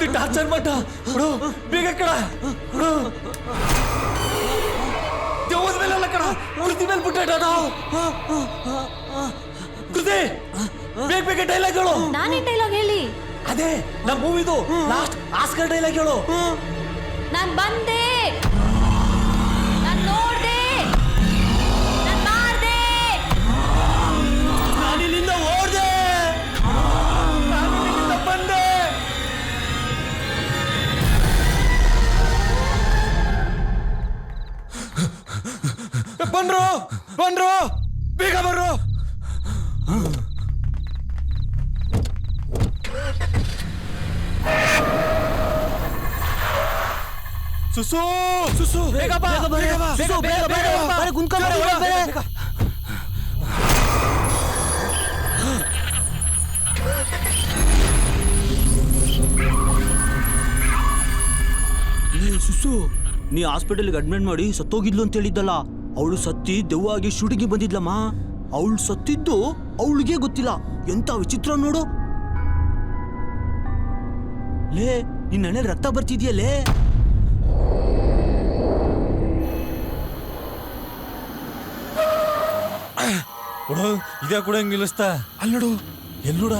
ಕೃತಿ ಟಾರ್ಚರ್ ಮಾಡ ಬಿಡು ಬೇಗ ಕಡ ಬಿಡು ದೇವದ ಮೇಲೆಲ್ಲ ಕಡ ಕೃತಿ ಮೇಲೆ ಬಿಟ್ಟ ಕೃತಿ ಬೇಗ ಬೇಗ ಡೈಲಾಗ್ ಹೇಳು. ನಾನೇನ್ ಡೈಲಾಗ್ ಹೇಳಿ? ಅದೇ ನಮ್ಮ ಮೂವಿದು ಲಾಸ್ಟ್ ಆಸ್ಕರ್ ಡೈಲಾಗ್ ಹೇಳು. ನಾನ್ ಬಂದೆ, ನಾನ್ ನೋಡ್ದೆ, ನಾನ್ ಮಾಡ್ದೆ, ನಾನಿಲ್ಲಿಂದ ಓಡ್ದೆ, ನಾನಿಲ್ಲಿಂದ ಬಂದೆ. ಬಂದ್ರು ಬಂದ್ರು ಬೇಗ ಬರ್ರು. ಸುಸು ಸುಸು ಬೇಗ ಬಾ ಬೇಗ ಬಾ ಸುಸು ಬೇಗ ಬೇಗ ಬಾ ಕುಂತ್ಕೊಂಡು ಬೇಗ. ಸುಸು, ನೀ ಹಾಸ್ಪಿಟಲ್ಗೆ ಅಡ್ಮಿಟ್ ಮಾಡಿ ಸತ್ತೋಗಿದ್ಲು ಅಂತ ಹೇಳಿದ್ದಲ್ಲ, ಅವಳು ಸತ್ತಿ ದೆವ್ವಾಗಿ ಶೂಟಿಂಗ್ ಬಂದಿದ್ಲಮ್ಮ. ಅವಳು ಸತ್ತಿದ್ದು ಅವಳಿಗೆ ಗೊತ್ತಿಲ್ಲ. ಎಂತ ವಿಚಿತ್ರ ನೋಡು. ಲೇ, ನಿನ್ನ ಹಣೆಯಲ್ಲಿ ರಕ್ತ ಬರ್ತಿದ್ಯಲ್ಲೇ. ಇದೇ ಕೂಡ ಹಂಗೆ ನಿಲ್ಲಿಸ್ತಾ. ಅಲ್ಲಿ ನೋಡು, ಎಲ್ಲಿ ನೋಡ,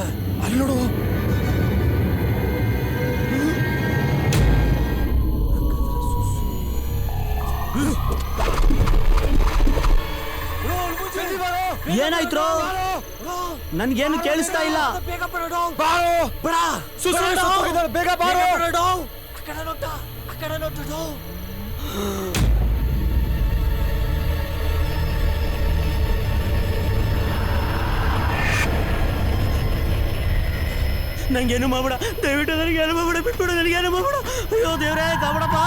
ಅಲ್ಲಿ ನೋಡು. ಏನಾಯ್ತು? ನನ್ಗೇನು ಕೇಳಿಸ್ತಾ ಇಲ್ಲ. ಬೇಗ ಬರೋಡು, ಬಾರೋ ಬಡ ಸುಸು ಸತ್ತೋಗಿದ್ದಾರೆ, ಬೇಗ ಬಾರೋ ಬರೋಡು. ಆ ಕಡೆ ನೋಟ, ಆ ಕಡೆ ನೋಟು. ನಂಗೇನು ಮಾಡ್ಬೇಡ, ದಯವಿಟ್ಟು ನನಗೇನು ಮಾಡ್ಬೇಡ, ಬಿಟ್ಬಿಡು, ನನಗೇನು ಮಾಡ್ಬೇಡ. ಅಯ್ಯೋ ದೇವ್ರೇ, ಕಾಪಾಡಪ್ಪ.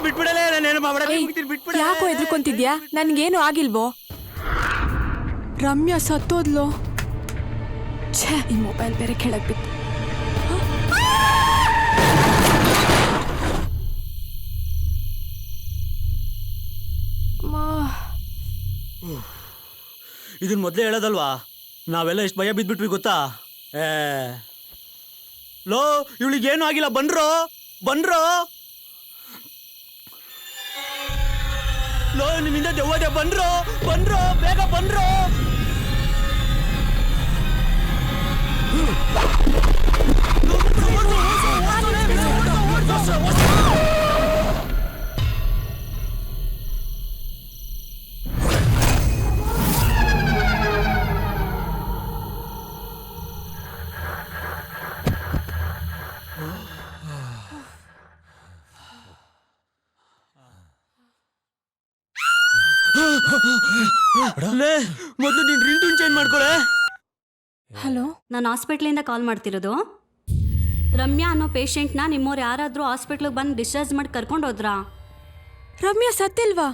ಬಿಟ್ಬಿಡಲೇ, ನಾನೇನು ಮಾಡ್ಬೇಡ, ಬಿಟ್ಬಿಡ. ಯಾಕೋ ಎದ್ರುಕೊಂತಿದ್ಯಾ? ನನ್ಗೇನು ಆಗಿಲ್ವೋ? ರಮ್ಯಾ ಸತ್ತೋದ್ಲು. ಛೇ, ಈ ಮೊಬೈಲ್ ಬೇರೆ ಕೆಳಗ್ ಬಿತ್ತು. ಇದನ್ನ ಮೊದಲೇ ಹೇಳೋದಲ್ವಾ? ನಾವೆಲ್ಲ ಎಷ್ಟು ಭಯ ಬಿದ್ಬಿಟ್ವಿ ಗೊತ್ತಾ? ಲೋ, ಇವಳಿಗೇನು ಆಗಿಲ್ಲ. ಬನ್ರೋ ಬನ್ರೋ. ಲೋ, ನಿಮ್ಮಿಂದ ದೆವ್ವದೆ. ಬನ್ರೋ ಬನ್ರೋ, ಬೇಗ ಬನ್ರೋ. ಮೊದಲು ನೀನ್ ರಿಂಗ್ ಟೂನ್ ಚೇಂಜ್ ಮಾಡ್ಕೊಳೆ. ಹಲೋ, ನಾನು ಹಾಸ್ಪಿಟ್ಲಿಂದ ಕಾಲ್ ಮಾಡ್ತಿರೋದು. ರಮ್ಯಾ ಅನ್ನೋ ಪೇಷಂಟ್ನ ನಿಮ್ಮವ್ರು ಯಾರಾದರೂ ಹಾಸ್ಪಿಟ್ಲಿಗೆ ಬಂದು ಡಿಸ್ಚಾರ್ಜ್ ಮಾಡಿ ಕರ್ಕೊಂಡು ಹೋದ್ರಾ? ರಮ್ಯಾ ಸತ್ತಿಲ್ವಾ?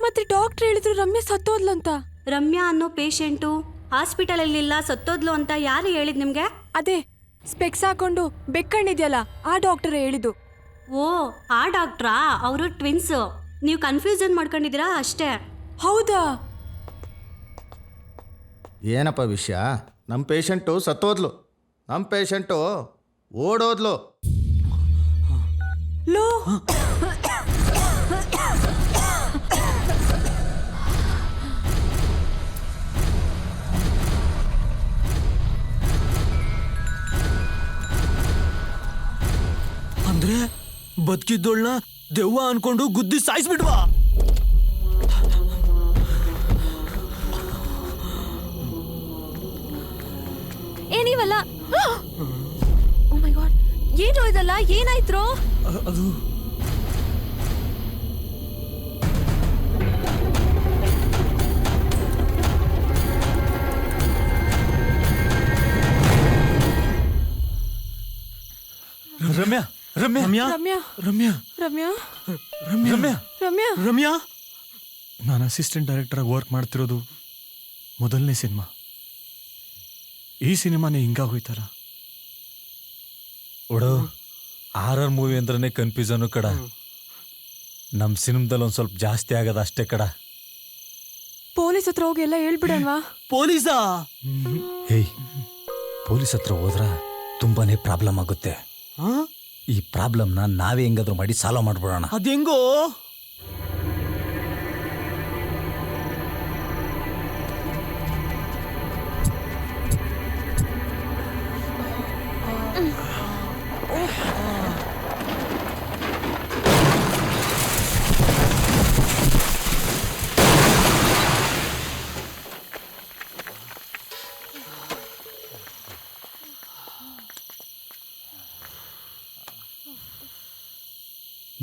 ಮತ್ತೆ ಡಾಕ್ಟರ್ ಹೇಳಿದ್ರು ರಮ್ಯಾ ಸತ್ತೋದ್ಲಂತ. ರಮ್ಯಾ ಅನ್ನೋ ಪೇಷಂಟು ಹಾಸ್ಪಿಟಲಲ್ಲಿಲ್ಲ, ಸತ್ತೋದ್ಲು ಅಂತ ಯಾರು ಹೇಳಿದ್ ನಿಮಗೆ? ಅದೇ ಸ್ಪೆಕ್ಸ್ ಹಾಕೊಂಡು ಬೆಕ್ಕಣ್ಣಿದ್ಯಲ್ಲ, ಆ ಡಾಕ್ಟರ್ ಹೇಳಿದ್ದು. ಓ, ಆ ಡಾಕ್ಟ್ರಾ? ಅವರು ಟ್ವಿನ್ಸು. ನೀವು ಕನ್ಫ್ಯೂಷನ್ ಮಾಡ್ಕೊಂಡಿದ್ದೀರಾ ಅಷ್ಟೇ. ಹೌದಾ? ಏನಪ್ಪ ವಿಷಯ? ನಮ್ಮ ಪೇಷಂಟು ಸತ್ತೋದ್ಲು, ನಮ್ಮ ಪೇಷಂಟು ಓಡೋದ್ಲು. ಲೋ, ಅಂದ್ರೆ ಬದುಕಿದ್ದೋಳ್ನ ದೆವ್ವ ಅನ್ಕೊಂಡು ಗುದ್ದಿ ಸಾಯಿಸ್ಬಿಟ್ವಾ? ಏನಿವಲ್ಲ. ಓ ಮೈ ಗಾಡ್, ಏನು ಇದಲ್ಲ? ಏನಾಯ್ತು? ಅದು ರಮ್ಯಾ ರಮ್ಯಾ ರಮ್ಯಾ ರಮ್ಯಾ ರಮ್ಯಾ ರಮ್ಯಾ ರಮ್ಯಾ ರಮ್ಯಾ ರಮ್ಯಾ. ನಾನು ಅಸಿಸ್ಟೆಂಟ್ ಡೈರೆಕ್ಟರ್ ಆಗಿ ವರ್ಕ್ ಮಾಡ್ತಿರೋದು ಮೊದಲನೇ ಸಿನಿಮಾ. ಈ ಸಿನಿಮಾನೇ ಹಿಂಗಾಗೋಯ್ತಲ್ಲ. ಓಡೋ, ಆರ್ ಮೂವಿ ಅಂದ್ರೇ ಕನ್ಫ್ಯೂಸನು ಕಡ. ನಮ್ಮ ಸಿನಿಮಾದಲ್ಲಿ ಒಂದು ಸ್ವಲ್ಪ ಜಾಸ್ತಿ ಆಗದ ಅಷ್ಟೇ ಕಡ. ಪೊಲೀಸ್ ಪೊಲೀಸ್ ಹತ್ರ ಹೋಗಿ ಎಲ್ಲ ಹೇಳ್ಬಿಡೋಣವಾ? ಪೊಲೀಸಾ? ಹೇಯ್, ಪೊಲೀಸ್ ಹತ್ರ ಹೋದ್ರ ತುಂಬಾನೇ ಪ್ರಾಬ್ಲಮ್ ಆಗುತ್ತೆ. ಈ ಪ್ರಾಬ್ಲಮ್ನ ನಾವೇ ಹೆಂಗಾದ್ರೂ ಮಾಡಿ ಸಾಲ್ವ್ ಮಾಡ್ಬಿಡೋಣ. ಅದೆಂಗೋ?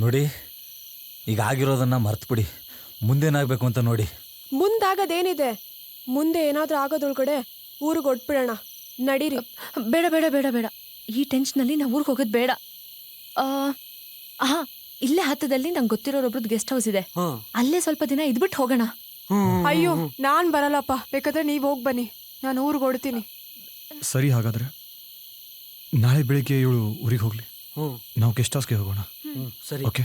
ನೋಡಿ, ಈಗ ಆಗಿರೋದನ್ನ ಮರ್ತ್ಬಿಡಿ. ಮುಂದೇನಾಗಬೇಕು ಅಂತ ನೋಡಿ. ಮುಂದಾಗದೇನಿದೆ? ಮುಂದೆ ಏನಾದ್ರೂ ಆಗೋದೊಳಗಡೆ ಊರಿಗೆ ಹೊಟ್ಬಿಡೋಣ. ನಡೀರಿ. ಬೇಡ ಬೇಡ ಬೇಡ ಬೇಡ, ಈ ಟೆನ್ಷನಲ್ಲಿ ನಾವು ಊರಿಗೆ ಹೋಗೋದು ಬೇಡ. ಇಲ್ಲೇ ಹತ್ತದಲ್ಲಿ ನಂಗೆ ಗೊತ್ತಿರೋರೊಬ್ರದ್ದು ಗೆಸ್ಟ್ ಹೌಸ್ ಇದೆ, ಅಲ್ಲೇ ಸ್ವಲ್ಪ ದಿನ ಇದ್ಬಿಟ್ಟು ಹೋಗೋಣ. ಅಯ್ಯೋ, ನಾನ್ ಬರಲ್ಲಪ್ಪ. ಬೇಕಾದ್ರೆ ನೀವ್ ಹೋಗ್ ಬನ್ನಿ, ನಾನು ಊರಿಗೆ ಹೊಡ್ತೀನಿ. ಸರಿ, ಹಾಗಾದ್ರೆ ನಾಳೆ ಬೆಳಿಗ್ಗೆ ಇವಳು ಊರಿಗೆ ಹೋಗ್ಲಿ, ನಾವು ಗೆಸ್ಟ್ ಹೌಸ್ಗೆ ಹೋಗೋಣ. ಸರಿ. ಓಕೆ.